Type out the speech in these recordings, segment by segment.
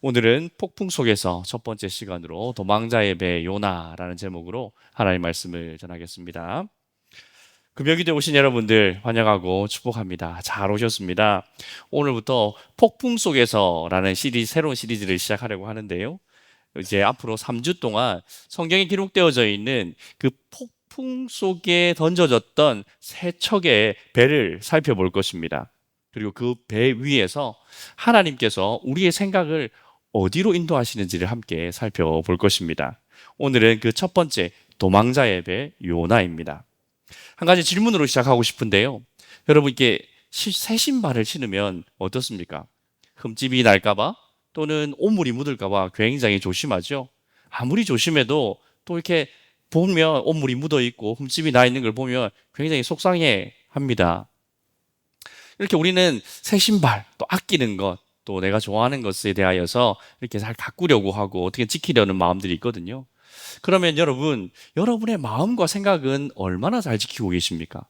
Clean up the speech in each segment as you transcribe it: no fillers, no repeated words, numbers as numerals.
오늘은 폭풍 속에서 첫 번째 시간으로 도망자의 배 요나라는 제목으로 하나님 말씀을 전하겠습니다. 금요기도에 오신 여러분들 환영하고 축복합니다. 잘 오셨습니다. 오늘부터 폭풍 속에서라는 새로운 시리즈를 시작하려고 하는데요. 이제 앞으로 3주 동안 성경에 기록되어져 있는 그 폭풍 속에 던져졌던 세 척의 배를 살펴볼 것입니다. 그리고 그 배 위에서 하나님께서 우리의 생각을 어디로 인도하시는지를 함께 살펴볼 것입니다. 오늘은 그 첫 번째 도망자의 배 요나입니다. 한 가지 질문으로 시작하고 싶은데요. 여러분께 새 신발을 신으면 어떻습니까? 흠집이 날까봐 또는 오물이 묻을까봐 굉장히 조심하죠. 아무리 조심해도 또 이렇게 보면 오물이 묻어 있고 흠집이 나 있는 걸 보면 굉장히 속상해 합니다. 이렇게 우리는 새 신발, 또 아끼는 것, 또 내가 좋아하는 것에 대하여서 이렇게 잘 가꾸려고 하고 어떻게 지키려는 마음들이 있거든요. 그러면 여러분의 마음과 생각은 얼마나 잘 지키고 계십니까?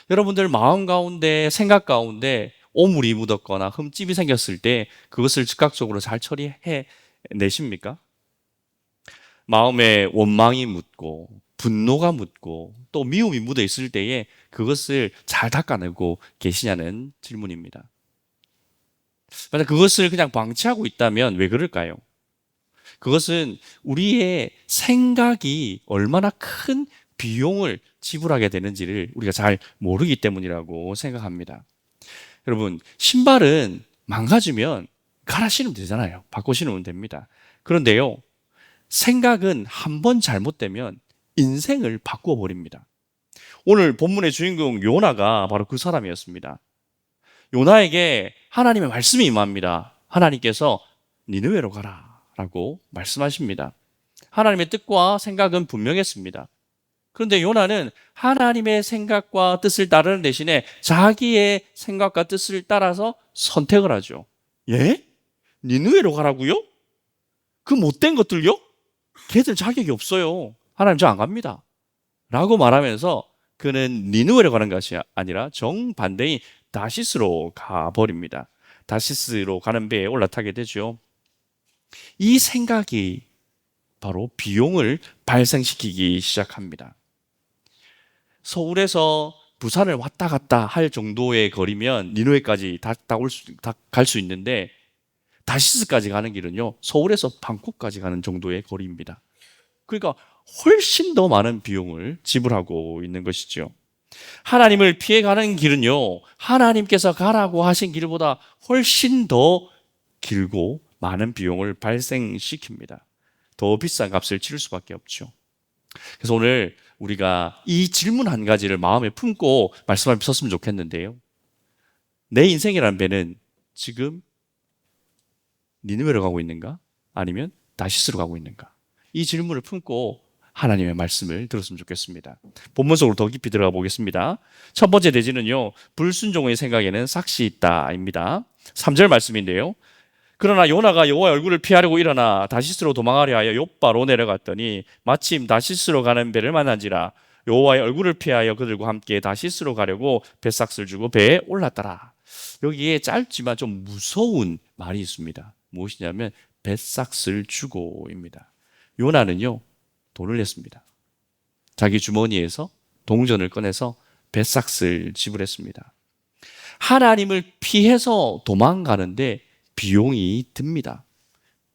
여러분들 마음 가운데, 생각 가운데 오물이 묻었거나 흠집이 생겼을 때 그것을 즉각적으로 잘 처리해 내십니까? 마음에 원망이 묻고 분노가 묻고 또 미움이 묻어 있을 때에 그것을 잘 닦아내고 계시냐는 질문입니다. 만약 그것을 그냥 방치하고 있다면 왜 그럴까요? 그것은 우리의 생각이 얼마나 큰 비용을 지불하게 되는지를 우리가 잘 모르기 때문이라고 생각합니다. 여러분, 신발은 망가지면 갈아 신으면 되잖아요. 바꿔 신으면 됩니다. 그런데요, 생각은 한 번 잘못되면 인생을 바꾸어 버립니다. 오늘 본문의 주인공 요나가 바로 그 사람이었습니다. 요나에게 하나님의 말씀이 임합니다. 하나님께서 니느웨로 가라 라고 말씀하십니다. 하나님의 뜻과 생각은 분명했습니다. 그런데 요나는 하나님의 생각과 뜻을 따르는 대신에 자기의 생각과 뜻을 따라서 선택을 하죠. 예? 니느웨로 가라고요? 그 못된 것들요? 걔들 자격이 없어요. 하나님 저 안 갑니다. 라고 말하면서 그는 니느웨로 가는 것이 아니라 정반대인 다시스로 가버립니다. 다시스로 가는 배에 올라타게 되죠. 이 생각이 바로 비용을 발생시키기 시작합니다. 서울에서 부산을 왔다 갔다 할 정도의 거리면 니누에까지 갈 수 있는데 다시스까지 가는 길은요, 서울에서 방콕까지 가는 정도의 거리입니다. 그러니까 훨씬 더 많은 비용을 지불하고 있는 것이죠. 하나님을 피해가는 길은요, 하나님께서 가라고 하신 길보다 훨씬 더 길고 많은 비용을 발생시킵니다. 더 비싼 값을 치를 수밖에 없죠. 그래서 오늘 우리가 이 질문 한 가지를 마음에 품고 말씀을 썼으면 좋겠는데요. 내 인생이라는 배는 지금 니느웨로 가고 있는가? 아니면 다시스로 가고 있는가? 이 질문을 품고 하나님의 말씀을 들었으면 좋겠습니다. 본문 속으로 더 깊이 들어가 보겠습니다. 첫 번째 대지는요, 불순종의 생각에는 삭시 있다입니다. 3절 말씀인데요. 그러나 요나가 여호와의 얼굴을 피하려고 일어나 다시스로 도망하려 하여 욥바로 내려갔더니 마침 다시스로 가는 배를 만난지라. 여호와의 얼굴을 피하여 그들과 함께 다시스로 가려고 뱃삭스를 주고 배에 올랐더라. 여기에 짧지만 좀 무서운 말이 있습니다. 무엇이냐면 뱃삭스를 주고입니다. 요나는요, 돈을 냈습니다. 자기 주머니에서 동전을 꺼내서 뱃삭스를 지불했습니다. 하나님을 피해서 도망가는데 비용이 듭니다.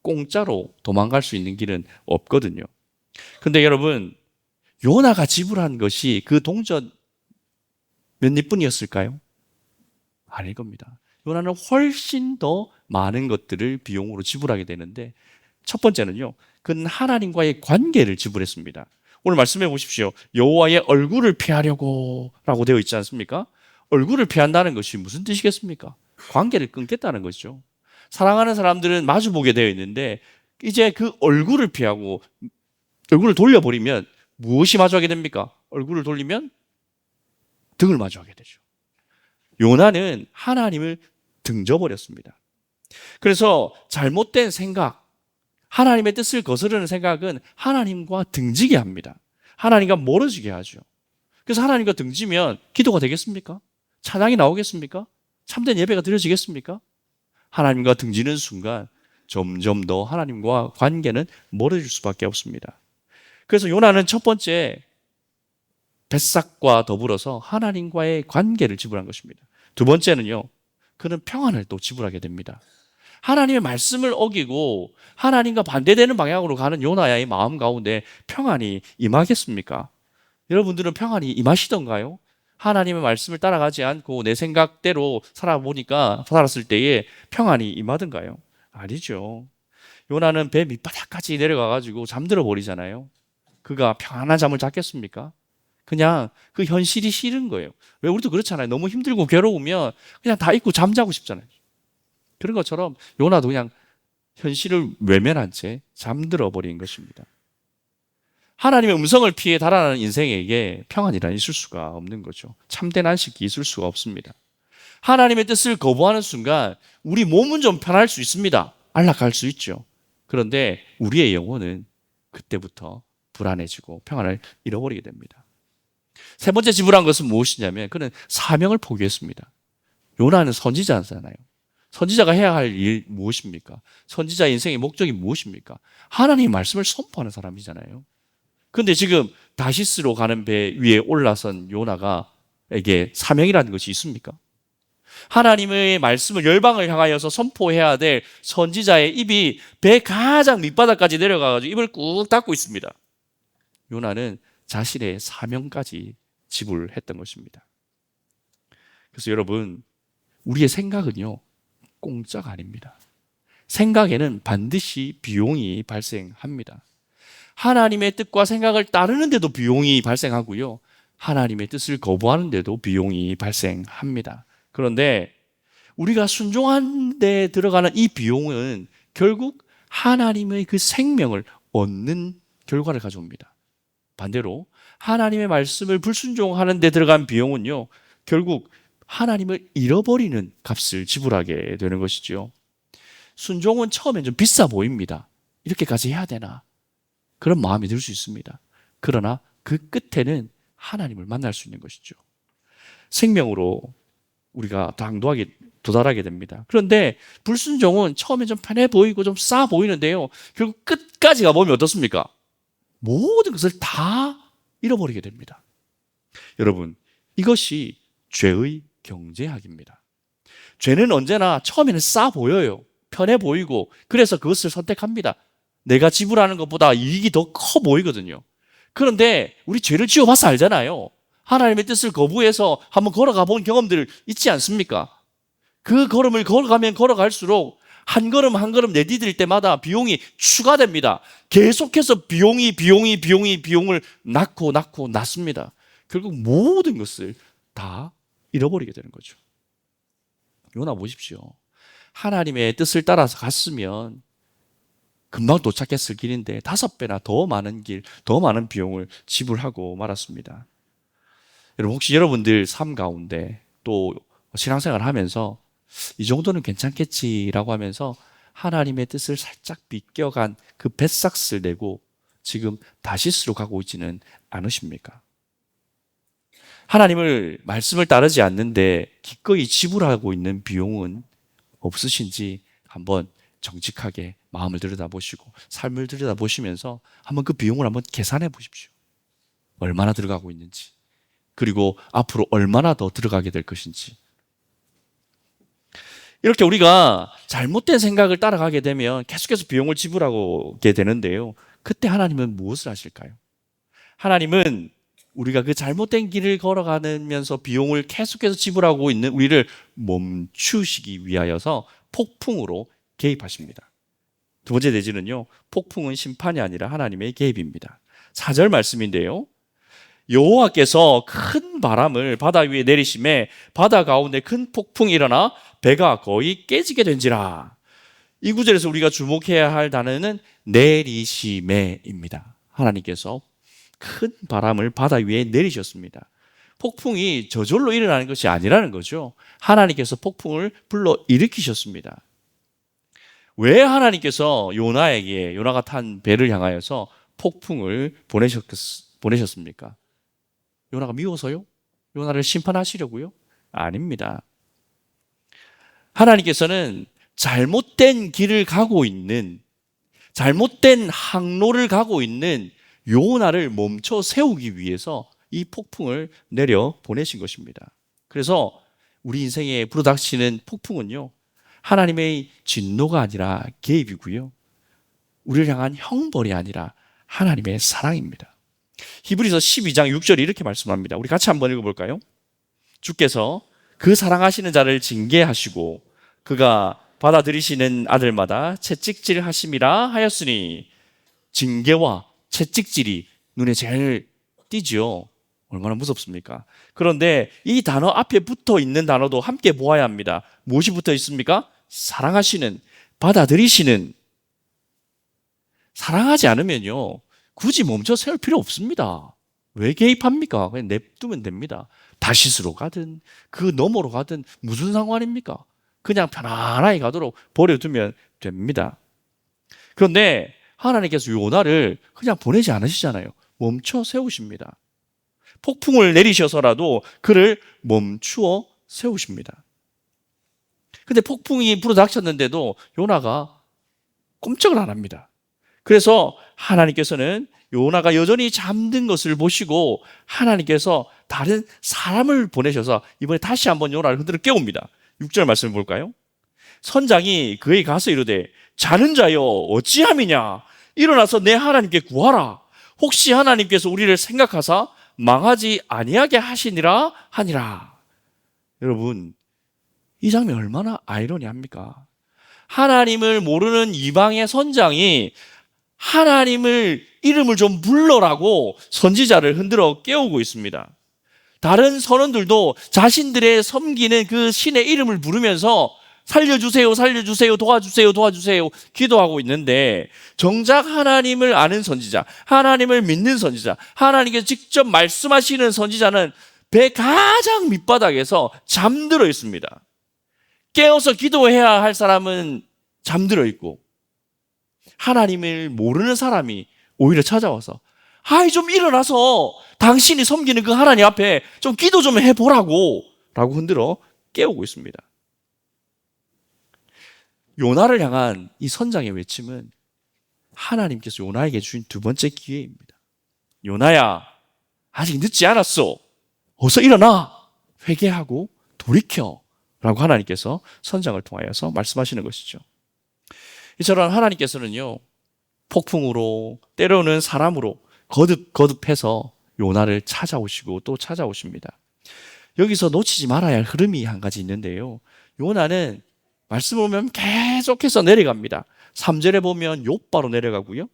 공짜로 도망갈 수 있는 길은 없거든요. 근데 여러분, 요나가 지불한 것이 그 동전 몇 입뿐이었을까요? 아닐 겁니다. 요나는 훨씬 더 많은 것들을 비용으로 지불하게 되는데, 첫 번째는요, 그는 하나님과의 관계를 지불했습니다. 오늘 말씀해 보십시오. 여호와의 얼굴을 피하려고 라고 되어 있지 않습니까? 얼굴을 피한다는 것이 무슨 뜻이겠습니까? 관계를 끊겠다는 것이죠. 사랑하는 사람들은 마주보게 되어 있는데 이제 그 얼굴을 피하고 얼굴을 돌려버리면 무엇이 마주하게 됩니까? 얼굴을 돌리면 등을 마주하게 되죠. 요나는 하나님을 등져버렸습니다. 그래서 잘못된 생각, 하나님의 뜻을 거스르는 생각은 하나님과 등지게 합니다. 하나님과 멀어지게 하죠. 그래서 하나님과 등지면 기도가 되겠습니까? 찬양이 나오겠습니까? 참된 예배가 드려지겠습니까? 하나님과 등지는 순간 점점 더 하나님과 관계는 멀어질 수밖에 없습니다. 그래서 요나는 첫 번째 뱃삭과 더불어서 하나님과의 관계를 지불한 것입니다. 두 번째는요, 그는 평안을 또 지불하게 됩니다. 하나님의 말씀을 어기고 하나님과 반대되는 방향으로 가는 요나의 마음 가운데 평안이 임하겠습니까? 여러분들은 평안이 임하시던가요? 하나님의 말씀을 따라가지 않고 내 생각대로 살았을 때에 평안이 임하던가요? 아니죠. 요나는 배 밑바닥까지 내려가가지고 잠들어 버리잖아요. 그가 평안한 잠을 잤겠습니까? 그냥 그 현실이 싫은 거예요. 왜 우리도 그렇잖아요. 너무 힘들고 괴로우면 그냥 다 잊고 잠자고 싶잖아요. 그런 것처럼 요나도 그냥 현실을 외면한 채 잠들어 버린 것입니다. 하나님의 음성을 피해 달아나는 인생에게 평안이란 있을 수가 없는 거죠. 참된 안식이 있을 수가 없습니다. 하나님의 뜻을 거부하는 순간 우리 몸은 좀 편할 수 있습니다. 안락할 수 있죠. 그런데 우리의 영혼은 그때부터 불안해지고 평안을 잃어버리게 됩니다. 세 번째 지불한 것은 무엇이냐면 그는 사명을 포기했습니다. 요나는 선지자잖아요. 선지자가 해야 할 일 무엇입니까? 선지자의 인생의 목적이 무엇입니까? 하나님의 말씀을 선포하는 사람이잖아요. 그런데 지금 다시스로 가는 배 위에 올라선 요나가에게 사명이라는 것이 있습니까? 하나님의 말씀을 열방을 향하여서 선포해야 될 선지자의 입이 배 가장 밑바닥까지 내려가가지고 입을 꾹 닫고 있습니다. 요나는 자신의 사명까지 지불했던 것입니다. 그래서 여러분, 우리의 생각은요, 공짜가 아닙니다. 생각에는 반드시 비용이 발생합니다. 하나님의 뜻과 생각을 따르는데도 비용이 발생하고요. 하나님의 뜻을 거부하는데도 비용이 발생합니다. 그런데 우리가 순종하는 데 들어가는 이 비용은 결국 하나님의 그 생명을 얻는 결과를 가져옵니다. 반대로 하나님의 말씀을 불순종하는 데 들어간 비용은요, 결국 하나님을 잃어버리는 값을 지불하게 되는 것이죠. 순종은 처음엔 좀 비싸 보입니다. 이렇게까지 해야 되나? 그런 마음이 들 수 있습니다. 그러나 그 끝에는 하나님을 만날 수 있는 것이죠. 생명으로 우리가 당도하게 도달하게 됩니다. 그런데 불순종은 처음엔 좀 편해 보이고 좀 싸 보이는데요. 결국 끝까지 가보면 어떻습니까? 모든 것을 다 잃어버리게 됩니다. 여러분, 이것이 죄의 경제학입니다. 죄는 언제나 처음에는 싸 보여요. 편해 보이고 그래서 그것을 선택합니다. 내가 지불하는 것보다 이익이 더 커 보이거든요. 그런데 우리 죄를 지어봐서 알잖아요. 하나님의 뜻을 거부해서 한번 걸어가 본 경험들 있지 않습니까? 그 걸음을 걸어가면 걸어갈수록 한 걸음 한 걸음 내디딜 때마다 비용이 추가됩니다. 계속해서 비용을 낳고 낳습니다. 결국 모든 것을 다 잃어버리게 되는 거죠. 요나 보십시오. 하나님의 뜻을 따라서 갔으면 금방 도착했을 길인데 5배나 더 많은 길, 더 많은 비용을 지불하고 말았습니다. 여러분, 혹시 여러분들 삶 가운데 또 신앙생활을 하면서 이 정도는 괜찮겠지라고 하면서 하나님의 뜻을 살짝 비껴간 그 뱃삭을 내고 지금 다시스로 가고 있지는 않으십니까? 하나님을 말씀을 따르지 않는데 기꺼이 지불하고 있는 비용은 없으신지 한번 정직하게 마음을 들여다보시고 삶을 들여다보시면서 한번 그 비용을 한번 계산해 보십시오. 얼마나 들어가고 있는지, 그리고 앞으로 얼마나 더 들어가게 될 것인지. 이렇게 우리가 잘못된 생각을 따라가게 되면 계속해서 비용을 지불하게 되는데요. 그때 하나님은 무엇을 하실까요? 하나님은 우리가 그 잘못된 길을 걸어가면서 비용을 계속해서 지불하고 있는 우리를 멈추시기 위하여서 폭풍으로 개입하십니다. 두 번째 내지는요, 폭풍은 심판이 아니라 하나님의 개입입니다. 4절 말씀인데요, 여호와께서 큰 바람을 바다 위에 내리심에 바다 가운데 큰 폭풍이 일어나 배가 거의 깨지게 된지라. 이 구절에서 우리가 주목해야 할 단어는 내리심에입니다. 하나님께서 큰 바람을 바다 위에 내리셨습니다. 폭풍이 저절로 일어나는 것이 아니라는 거죠. 하나님께서 폭풍을 불러 일으키셨습니다. 왜 하나님께서 요나가 탄 배를 향하여서 폭풍을 보내셨습니까? 요나가 미워서요? 요나를 심판하시려고요? 아닙니다. 하나님께서는 잘못된 길을 가고 있는, 잘못된 항로를 가고 있는 요나를 멈춰 세우기 위해서 이 폭풍을 내려 보내신 것입니다. 그래서 우리 인생에 불어닥치는 폭풍은요, 하나님의 진노가 아니라 개입이고요, 우리를 향한 형벌이 아니라 하나님의 사랑입니다. 히브리서 12장 6절이 이렇게 말씀합니다. 우리 같이 한번 읽어볼까요? 주께서 그 사랑하시는 자를 징계하시고 그가 받아들이시는 아들마다 채찍질 하심이라 하였으니, 징계와 채찍질이 눈에 제일 띄죠. 얼마나 무섭습니까? 그런데 이 단어 앞에 붙어 있는 단어도 함께 보아야 합니다. 무엇이 붙어 있습니까? 사랑하시는, 받아들이시는. 사랑하지 않으면요, 굳이 멈춰 세울 필요 없습니다. 왜 개입합니까? 그냥 냅두면 됩니다. 다시스로 가든 그 너머로 가든 무슨 상관입니까? 그냥 편안하게 가도록 버려두면 됩니다. 그런데 하나님께서 요나를 그냥 보내지 않으시잖아요. 멈춰 세우십니다. 폭풍을 내리셔서라도 그를 멈추어 세우십니다. 근데 폭풍이 불어닥쳤는데도 요나가 꼼짝을 안 합니다. 그래서 하나님께서는 요나가 여전히 잠든 것을 보시고 하나님께서 다른 사람을 보내셔서 이번에 다시 한번 요나를 흔들어 깨웁니다. 6절 말씀을 볼까요? 선장이 그에게 가서 이르되, 자는 자여 어찌함이냐? 일어나서 내 하나님께 구하라. 혹시 하나님께서 우리를 생각하사 망하지 아니하게 하시니라 하니라. 여러분, 이 장면 얼마나 아이러니합니까? 하나님을 모르는 이방의 선장이 하나님을 이름을 좀 불러라고 선지자를 흔들어 깨우고 있습니다. 다른 선원들도 자신들의 섬기는 그 신의 이름을 부르면서 살려주세요, 살려주세요, 도와주세요, 도와주세요 기도하고 있는데, 정작 하나님을 아는 선지자, 하나님을 믿는 선지자, 하나님께서 직접 말씀하시는 선지자는 배 가장 밑바닥에서 잠들어 있습니다. 깨어서 기도해야 할 사람은 잠들어 있고, 하나님을 모르는 사람이 오히려 찾아와서, 아이 좀 일어나서 당신이 섬기는 그 하나님 앞에 좀 기도 좀 해보라고 라고 흔들어 깨우고 있습니다. 요나를 향한 이 선장의 외침은 하나님께서 요나에게 주신 두 번째 기회입니다. 요나야, 아직 늦지 않았어. 어서 일어나. 회개하고 돌이켜 라고 하나님께서 선장을 통하여서 말씀하시는 것이죠. 이처럼 하나님께서는요, 폭풍으로, 때로는 사람으로 거듭해서 요나를 찾아오시고 또 찾아오십니다. 여기서 놓치지 말아야 할 흐름이 한 가지 있는데요, 요나는 말씀을 보면 계속해서 내려갑니다. 3절에 보면 욥바로 내려가고요,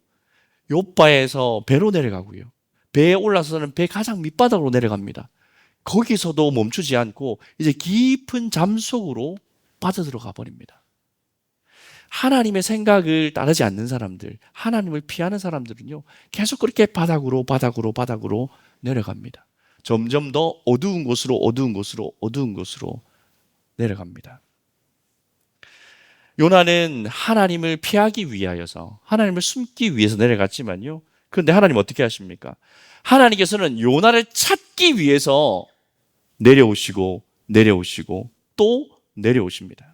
욥바에서 배로 내려가고요, 배에 올라서는 배 가장 밑바닥으로 내려갑니다. 거기서도 멈추지 않고 이제 깊은 잠 속으로 빠져들어가 버립니다. 하나님의 생각을 따르지 않는 사람들, 하나님을 피하는 사람들은요, 계속 그렇게 바닥으로 내려갑니다. 점점 더 어두운 곳으로 내려갑니다. 요나는 하나님을 피하기 위하여서, 하나님을 숨기 위해서 내려갔지만요, 그런데 하나님 어떻게 하십니까? 하나님께서는 요나를 찾기 위해서 내려오시고 또 내려오십니다.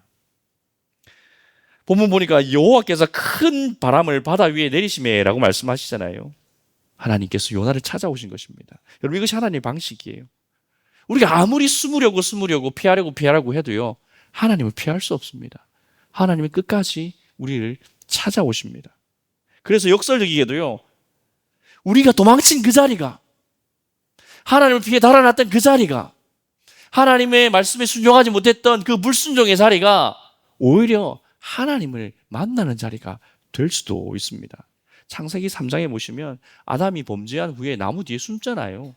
본문 보니까 여호와께서 큰 바람을 바다 위에 내리시매라고 말씀하시잖아요. 하나님께서 요나를 찾아오신 것입니다. 여러분, 이것이 하나님의 방식이에요. 우리가 아무리 숨으려고 피하려고 해도요, 하나님을 피할 수 없습니다. 하나님이 끝까지 우리를 찾아오십니다. 그래서 역설적이게도요, 우리가 도망친 그 자리가, 하나님을 피해 달아났던 그 자리가, 하나님의 말씀에 순종하지 못했던 그 불순종의 자리가 오히려 하나님을 만나는 자리가 될 수도 있습니다. 창세기 3장에 보시면 아담이 범죄한 후에 나무 뒤에 숨잖아요.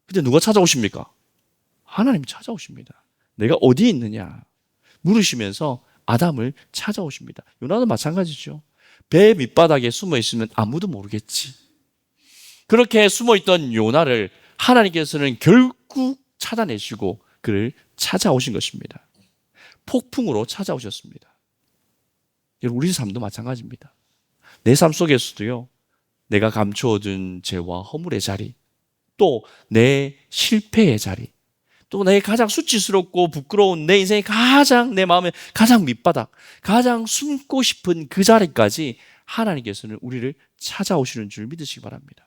근데 누가 찾아오십니까? 하나님이 찾아오십니다. 내가 어디에 있느냐 물으시면서 아담을 찾아오십니다. 요나도 마찬가지죠. 배 밑바닥에 숨어 있으면 아무도 모르겠지. 그렇게 숨어있던 요나를 하나님께서는 결국 찾아내시고 그를 찾아오신 것입니다. 폭풍으로 찾아오셨습니다. 여러분, 우리 삶도 마찬가지입니다. 내 삶 속에서도요, 내가 감추어둔 죄와 허물의 자리, 또 내 실패의 자리, 또 내 가장 수치스럽고 부끄러운 내 인생의 가장 내 마음의 가장 밑바닥, 가장 숨고 싶은 그 자리까지 하나님께서는 우리를 찾아오시는 줄 믿으시기 바랍니다.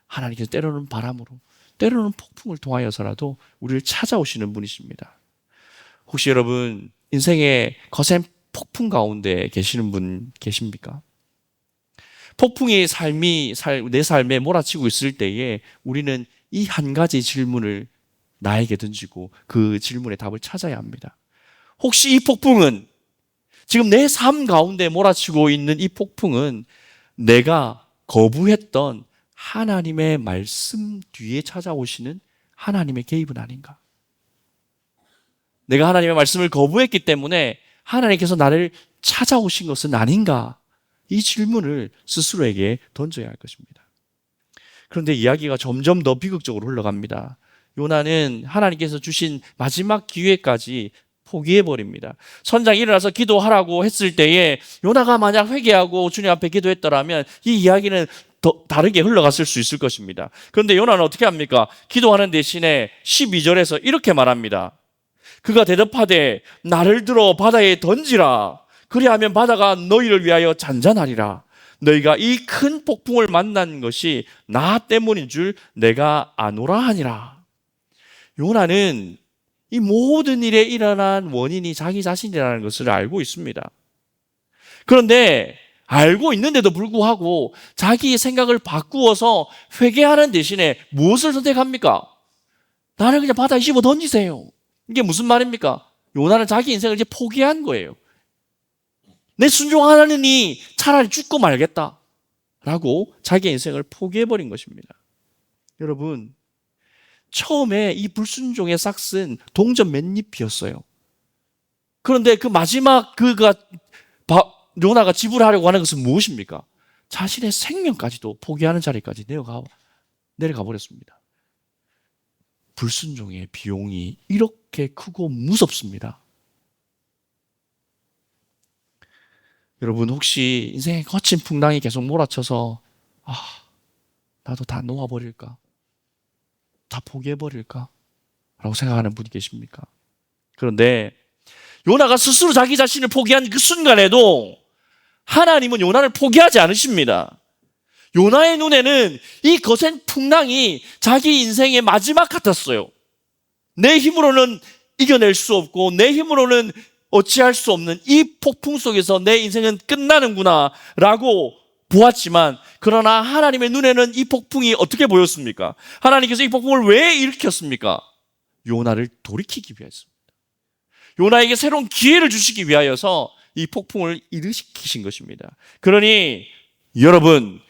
하나님께서 때로는 바람으로, 때로는 폭풍을 통하여서라도 우리를 찾아오시는 분이십니다. 혹시 여러분 인생의 거센 폭풍 가운데 계시는 분 계십니까? 폭풍이 내 삶에 몰아치고 있을 때에 우리는 이 한 가지 질문을 나에게 던지고 그 질문의 답을 찾아야 합니다. 혹시 이 폭풍은, 지금 내 삶 가운데 몰아치고 있는 이 폭풍은 내가 거부했던 하나님의 말씀 뒤에 찾아오시는 하나님의 개입은 아닌가? 내가 하나님의 말씀을 거부했기 때문에 하나님께서 나를 찾아오신 것은 아닌가? 이 질문을 스스로에게 던져야 할 것입니다. 그런데 이야기가 점점 더 비극적으로 흘러갑니다. 요나는 하나님께서 주신 마지막 기회까지 포기해버립니다. 선장이 일어나서 기도하라고 했을 때에 요나가 만약 회개하고 주님 앞에 기도했더라면 이 이야기는 더 다르게 흘러갔을 수 있을 것입니다. 그런데 요나는 어떻게 합니까? 기도하는 대신에 12절에서 이렇게 말합니다. 그가 대답하되 나를 들어 바다에 던지라. 그리하면 바다가 너희를 위하여 잔잔하리라. 너희가 이 큰 폭풍을 만난 것이 나 때문인 줄 내가 아노라 하니라. 요나는 이 모든 일에 일어난 원인이 자기 자신이라는 것을 알고 있습니다. 그런데 알고 있는데도 불구하고 자기의 생각을 바꾸어서 회개하는 대신에 무엇을 선택합니까? 나를 그냥 바다에 씹어 던지세요. 이게 무슨 말입니까? 요나는 자기 인생을 이제 포기한 거예요. 내 순종하느니 차라리 죽고 말겠다 라고 자기 인생을 포기해버린 것입니다. 여러분, 처음에 이 불순종의 싹은 동전 맨잎이었어요. 그런데 그 마지막 요나가 지불하려고 하는 것은 무엇입니까? 자신의 생명까지도 포기하는 자리까지 내려가 버렸습니다. 불순종의 비용이 이렇게 크고 무섭습니다. 여러분, 혹시 인생의 거친 풍랑이 계속 몰아쳐서 나도 다 놓아버릴까? 다 포기해버릴까? 라고 생각하는 분이 계십니까? 그런데 요나가 스스로 자기 자신을 포기한 그 순간에도 하나님은 요나를 포기하지 않으십니다. 요나의 눈에는 이 거센 풍랑이 자기 인생의 마지막 같았어요. 내 힘으로는 이겨낼 수 없고 내 힘으로는 어찌할 수 없는 이 폭풍 속에서 내 인생은 끝나는구나 라고 보았지만, 그러나 하나님의 눈에는 이 폭풍이 어떻게 보였습니까? 하나님께서 이 폭풍을 왜 일으켰습니까? 요나를 돌이키기 위해서입니다. 요나에게 새로운 기회를 주시기 위하여서 이 폭풍을 일으키신 것입니다. 그러니 여러분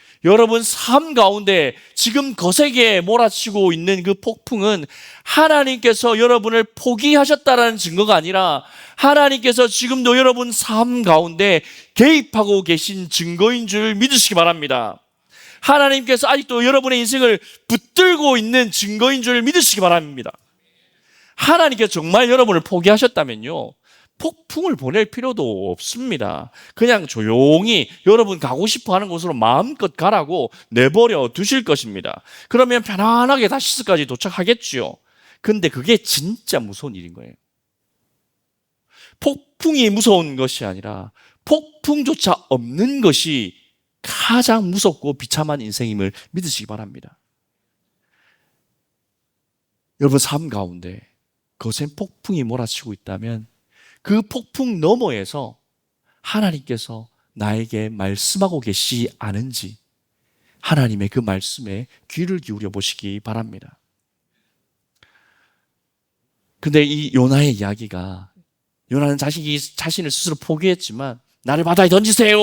삶 가운데 지금 거세게 몰아치고 있는 그 폭풍은 하나님께서 여러분을 포기하셨다는 증거가 아니라 하나님께서 지금도 여러분 삶 가운데 개입하고 계신 증거인 줄 믿으시기 바랍니다. 하나님께서 아직도 여러분의 인생을 붙들고 있는 증거인 줄 믿으시기 바랍니다. 하나님께서 정말 여러분을 포기하셨다면요, 폭풍을 보낼 필요도 없습니다. 그냥 조용히 여러분 가고 싶어 하는 곳으로 마음껏 가라고 내버려 두실 것입니다. 그러면 편안하게 다시스까지 도착하겠지요. 근데 그게 진짜 무서운 일인 거예요. 폭풍이 무서운 것이 아니라 폭풍조차 없는 것이 가장 무섭고 비참한 인생임을 믿으시기 바랍니다. 여러분 삶 가운데 거센 폭풍이 몰아치고 있다면 그 폭풍 너머에서 하나님께서 나에게 말씀하고 계시지 않은지 하나님의 그 말씀에 귀를 기울여 보시기 바랍니다. 근데 이 요나의 이야기가, 요나는 자신을 스스로 포기했지만, 나를 바다에 던지세요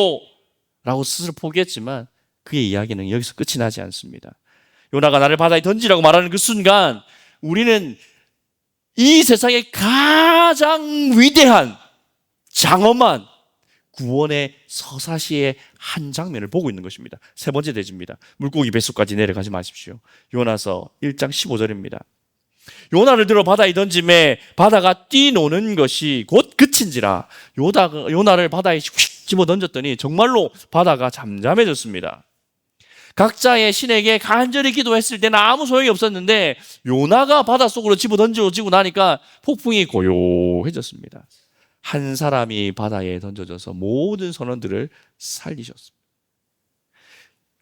라고 스스로 포기했지만 그의 이야기는 여기서 끝이 나지 않습니다. 요나가 나를 바다에 던지라고 말하는 그 순간 우리는 이 세상의 가장 위대한 장엄한 구원의 서사시의 한 장면을 보고 있는 것입니다. 세 번째 대지입니다. 물고기 뱃속까지 내려가지 마십시오. 요나서 1장 15절입니다. 요나를 들어 바다에 던짐에 바다가 뛰노는 것이 곧 그친지라. 요나를 바다에 휙 집어 던졌더니 정말로 바다가 잠잠해졌습니다. 각자의 신에게 간절히 기도했을 때는 아무 소용이 없었는데 요나가 바닷속으로 집어 던져지고 나니까 폭풍이 고요해졌습니다. 한 사람이 바다에 던져져서 모든 선원들을 살리셨습니다.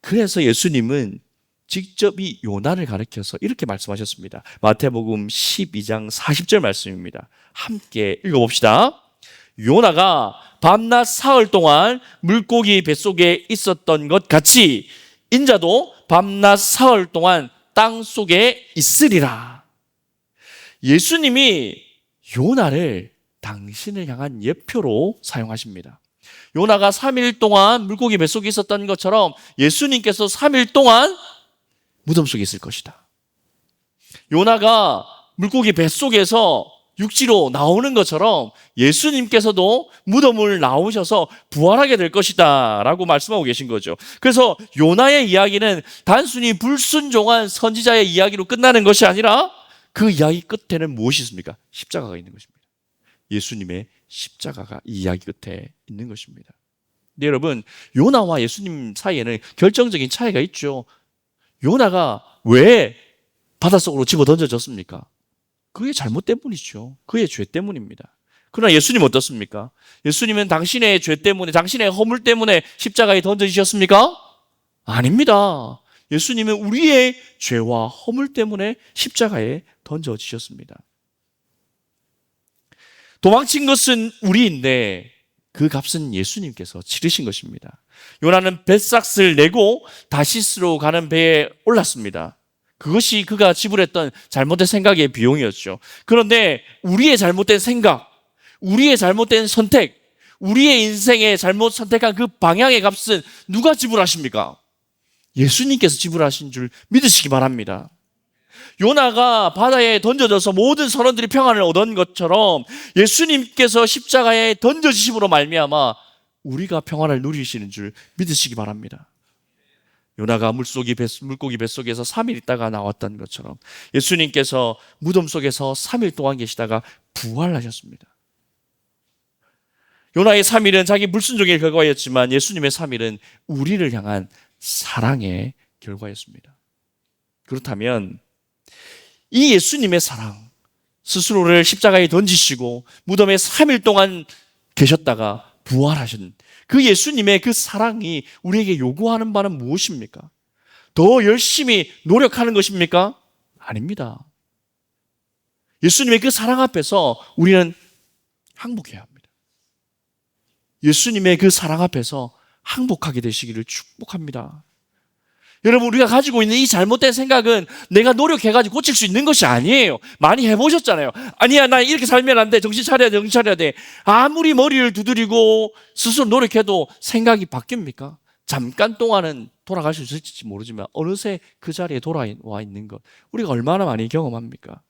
그래서 예수님은 직접 이 요나를 가리켜서 이렇게 말씀하셨습니다. 마태복음 12장 40절 말씀입니다. 함께 읽어봅시다. 요나가 밤낮 사흘 동안 물고기 뱃속에 있었던 것 같이 인자도 밤낮 사흘 동안 땅 속에 있으리라. 예수님이 요나를 당신을 향한 예표로 사용하십니다. 요나가 3일 동안 물고기 뱃속에 있었던 것처럼 예수님께서 3일 동안 무덤 속에 있을 것이다. 요나가 물고기 뱃속에서 육지로 나오는 것처럼 예수님께서도 무덤을 나오셔서 부활하게 될 것이다 라고 말씀하고 계신 거죠. 그래서 요나의 이야기는 단순히 불순종한 선지자의 이야기로 끝나는 것이 아니라 그 이야기 끝에는 무엇이 있습니까? 십자가가 있는 것입니다. 예수님의 십자가가 이 이야기 끝에 있는 것입니다. 네, 여러분, 요나와 예수님 사이에는 결정적인 차이가 있죠. 요나가 왜 바닷속으로 집어 던져졌습니까? 그의 잘못 때문이죠. 그의 죄 때문입니다. 그러나 예수님은 어떻습니까? 예수님은 당신의 죄 때문에, 당신의 허물 때문에 십자가에 던져지셨습니까? 아닙니다. 예수님은 우리의 죄와 허물 때문에 십자가에 던져지셨습니다. 도망친 것은 우리인데 그 값은 예수님께서 치르신 것입니다. 요나는 뱃삭을 내고 다시스로 가는 배에 올랐습니다. 그것이 그가 지불했던 잘못된 생각의 비용이었죠. 그런데 우리의 잘못된 생각, 우리의 잘못된 선택, 우리의 인생에 잘못 선택한 그 방향의 값은 누가 지불하십니까? 예수님께서 지불하신 줄 믿으시기 바랍니다. 요나가 바다에 던져져서 모든 선원들이 평안을 얻은 것처럼 예수님께서 십자가에 던져지심으로 말미암아 우리가 평안을 누리시는 줄 믿으시기 바랍니다. 요나가 물고기 뱃속에서 3일 있다가 나왔던 것처럼 예수님께서 무덤 속에서 3일 동안 계시다가 부활하셨습니다. 요나의 3일은 자기 불순종의 결과였지만 예수님의 3일은 우리를 향한 사랑의 결과였습니다. 그렇다면 이 예수님의 사랑, 스스로를 십자가에 던지시고 무덤에 3일 동안 계셨다가 부활하신 그 예수님의 그 사랑이 우리에게 요구하는 바는 무엇입니까? 더 열심히 노력하는 것입니까? 아닙니다. 예수님의 그 사랑 앞에서 우리는 항복해야 합니다. 예수님의 그 사랑 앞에서 항복하게 되시기를 축복합니다. 여러분, 우리가 가지고 있는 이 잘못된 생각은 내가 노력해가지고 고칠 수 있는 것이 아니에요. 많이 해보셨잖아요. 아니야, 나 이렇게 살면 안 돼. 정신 차려야 돼. 정신 차려야 돼. 아무리 머리를 두드리고 스스로 노력해도 생각이 바뀝니까? 잠깐 동안은 돌아갈 수 있을지 모르지만 어느새 그 자리에 돌아와 있는 것, 우리가 얼마나 많이 경험합니까?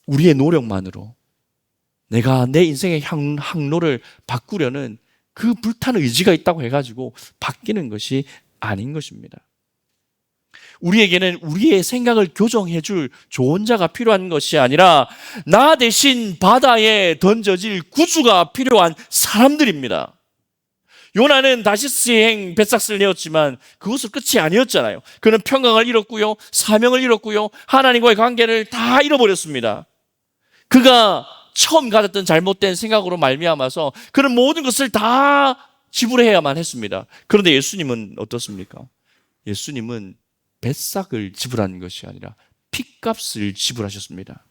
우리의 노력만으로 내가 내 인생의 항로를 바꾸려는 그 불타는 의지가 있다고 해가지고 바뀌는 것이 아닌 것입니다. 우리에게는 우리의 생각을 교정해 줄 조언자가 필요한 것이 아니라 나 대신 바다에 던져질 구주가 필요한 사람들입니다. 요나는 다시스행 뱃삭을 내었지만 그것은 끝이 아니었잖아요. 그는 평강을 잃었고요, 사명을 잃었고요, 하나님과의 관계를 다 잃어버렸습니다. 그가 처음 가졌던 잘못된 생각으로 말미암아서 그는 모든 것을 다 지불해야만 했습니다. 그런데 예수님은 어떻습니까? 예수님은 뱃삭을 지불한 것이 아니라 핏값을 지불하셨습니다.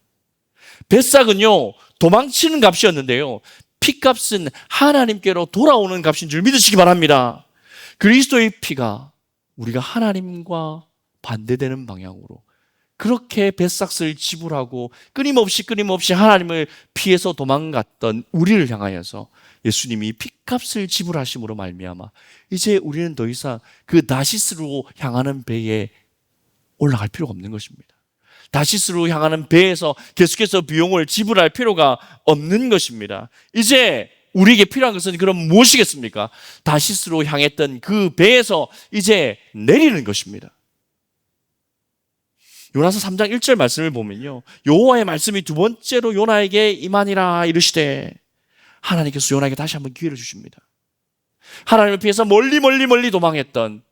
뱃삭은요, 도망치는 값이었는데요, 핏값은 하나님께로 돌아오는 값인 줄 믿으시기 바랍니다. 그리스도의 피가 우리가 하나님과 반대되는 방향으로 그렇게 뱃삭을 지불하고 끊임없이 하나님을 피해서 도망갔던 우리를 향하여서 예수님이 핏값을 지불하심으로 말미암아 이제 우리는 더 이상 그 다시스로 향하는 배에 올라갈 필요가 없는 것입니다. 다시스로 향하는 배에서 계속해서 비용을 지불할 필요가 없는 것입니다. 이제 우리에게 필요한 것은 그럼 무엇이겠습니까? 다시스로 향했던 그 배에서 이제 내리는 것입니다. 요나서 3장 1절 말씀을 보면요, 여호와의 말씀이 두 번째로 요나에게 임하니라 이르시되, 하나님께서 요나에게 다시 한번 기회를 주십니다. 하나님을 피해서 멀리 도망했던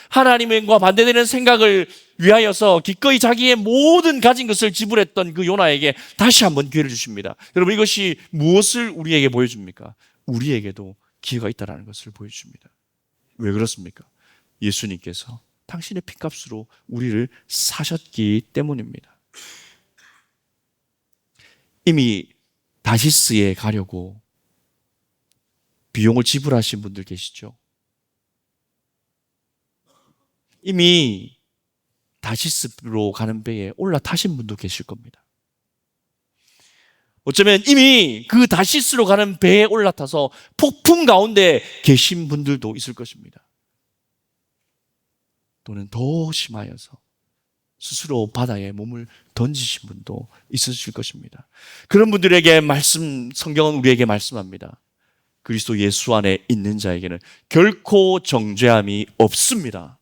하나님과 반대되는 생각을 위하여서 기꺼이 자기의 모든 가진 것을 지불했던 그 요나에게 다시 한번 기회를 주십니다. 여러분, 이것이 무엇을 우리에게 보여줍니까? 우리에게도 기회가 있다는 것을 보여줍니다. 왜 그렇습니까? 예수님께서 당신의 핏값으로 우리를 사셨기 때문입니다. 이미 다시스에 가려고 비용을 지불하신 분들 계시죠? 이미 다시스로 가는 배에 올라타신 분도 계실 겁니다. 어쩌면 이미 그 다시스로 가는 배에 올라타서 폭풍 가운데 계신 분들도 있을 것입니다. 또는 더 심하여서 스스로 바다에 몸을 던지신 분도 있으실 것입니다. 그런 분들에게 성경은 우리에게 말씀합니다. 그리스도 예수 안에 있는 자에게는 결코 정죄함이 없습니다.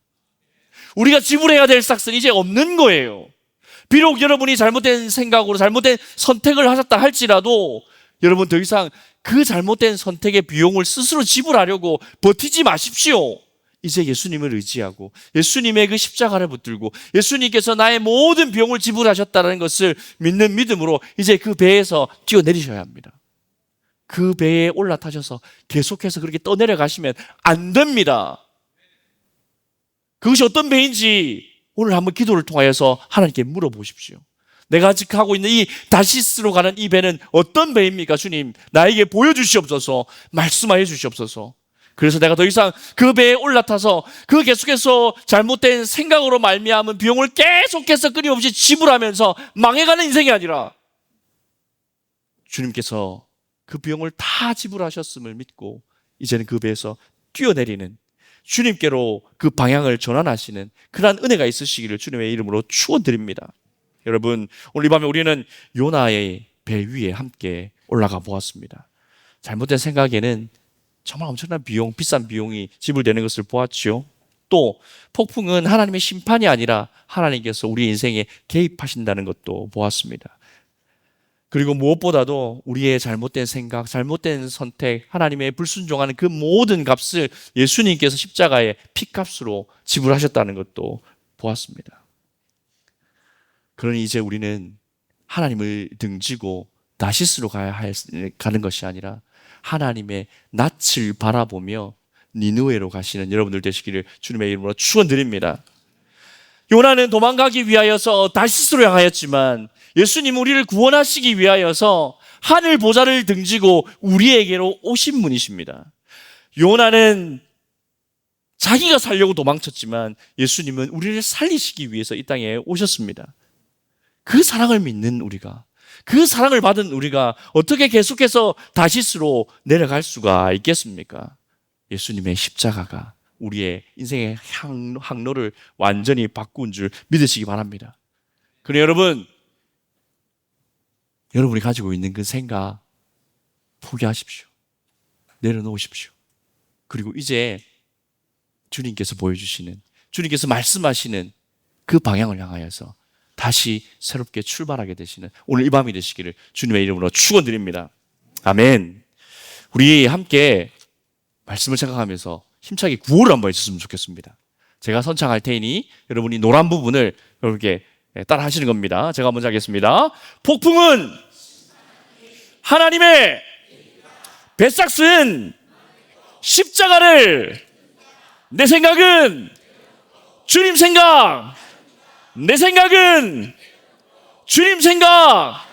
우리가 지불해야 될 싹은 이제 없는 거예요. 비록 여러분이 잘못된 생각으로 잘못된 선택을 하셨다 할지라도 여러분 더 이상 그 잘못된 선택의 비용을 스스로 지불하려고 버티지 마십시오. 이제 예수님을 의지하고 예수님의 그 십자가를 붙들고 예수님께서 나의 모든 비용을 지불하셨다는 것을 믿는 믿음으로 이제 그 배에서 뛰어내리셔야 합니다. 그 배에 올라타셔서 계속해서 그렇게 떠내려가시면 안 됩니다. 그것이 어떤 배인지 오늘 한번 기도를 통하여서 하나님께 물어보십시오. 내가 지금 하고 있는 이 다시스로 가는 이 배는 어떤 배입니까? 주님, 나에게 보여주시옵소서, 말씀하여 주시옵소서. 그래서 내가 더 이상 그 배에 올라타서 그 계속해서 잘못된 생각으로 말미암은 비용을 계속해서 끊임없이 지불하면서 망해가는 인생이 아니라 주님께서 그 비용을 다 지불하셨음을 믿고 이제는 그 배에서 뛰어내리는 주님께로 그 방향을 전환하시는 그러한 은혜가 있으시기를 주님의 이름으로 축원드립니다. 여러분, 오늘 이 밤에 우리는 요나의 배 위에 함께 올라가 보았습니다. 잘못된 생각에는 정말 엄청난 비용, 비싼 비용이 지불되는 것을 보았죠. 또 폭풍은 하나님의 심판이 아니라 하나님께서 우리 인생에 개입하신다는 것도 보았습니다. 그리고 무엇보다도 우리의 잘못된 생각, 잘못된 선택, 하나님의 불순종하는 그 모든 값을 예수님께서 십자가의 피값으로 지불하셨다는 것도 보았습니다. 그러니 이제 우리는 하나님을 등지고 다시스로 가는 것이 아니라 하나님의 낯을 바라보며 니느웨로 가시는 여러분들 되시기를 주님의 이름으로 축원드립니다. 요나는 도망가기 위하여서 다시스로 향하였지만 예수님은 우리를 구원하시기 위하여서 하늘 보좌를 등지고 우리에게로 오신 분이십니다. 요나는 자기가 살려고 도망쳤지만 예수님은 우리를 살리시기 위해서 이 땅에 오셨습니다. 그 사랑을 믿는 우리가, 그 사랑을 받은 우리가 어떻게 계속해서 다시스로 내려갈 수가 있겠습니까? 예수님의 십자가가 우리의 인생의 항로를 완전히 바꾼 줄 믿으시기 바랍니다. 그래 여러분이 가지고 있는 그 생각 포기하십시오. 내려놓으십시오. 그리고 이제 주님께서 보여주시는, 주님께서 말씀하시는 그 방향을 향하여서 다시 새롭게 출발하게 되시는 오늘 이 밤이 되시기를 주님의 이름으로 축원드립니다. 아멘. 우리 함께 말씀을 생각하면서 힘차게 구호를 한번 해주셨으면 좋겠습니다. 제가 선창할 테니 여러분이 노란 부분을 여러분께 따라 하시는 겁니다. 제가 먼저 하겠습니다. 폭풍은 하나님의 뱃삭슨 십자가를, 내 생각은 주님 생각, 내 생각은 주님 생각,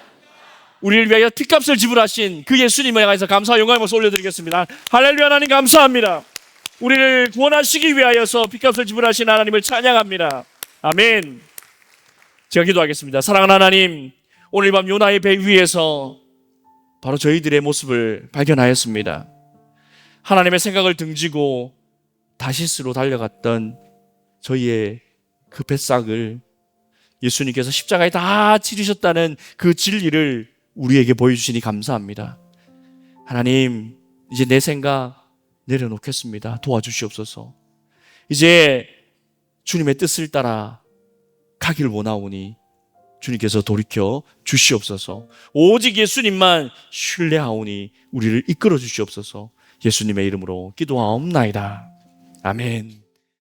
우리를 위하여 핏값을 지불하신 그 예수님을 향해서 감사와 영광의 박수 올려드리겠습니다. 할렐루야. 하나님 감사합니다. 우리를 구원하시기 위하여서 핏값을 지불하신 하나님을 찬양합니다. 아멘. 제가 기도하겠습니다. 사랑하는 하나님, 오늘 밤 요나의 배 위에서 바로 저희들의 모습을 발견하였습니다. 하나님의 생각을 등지고 다시스로 달려갔던 저희의 그 뱃삭을 예수님께서 십자가에 다 치르셨다는 그 진리를 우리에게 보여주시니 감사합니다. 하나님, 이제 내 생각 내려놓겠습니다. 도와주시옵소서. 이제 주님의 뜻을 따라 가기를 원하오니 주님께서 돌이켜 주시옵소서. 오직 예수님만 신뢰하오니 우리를 이끌어 주시옵소서. 예수님의 이름으로 기도하옵나이다. 아멘.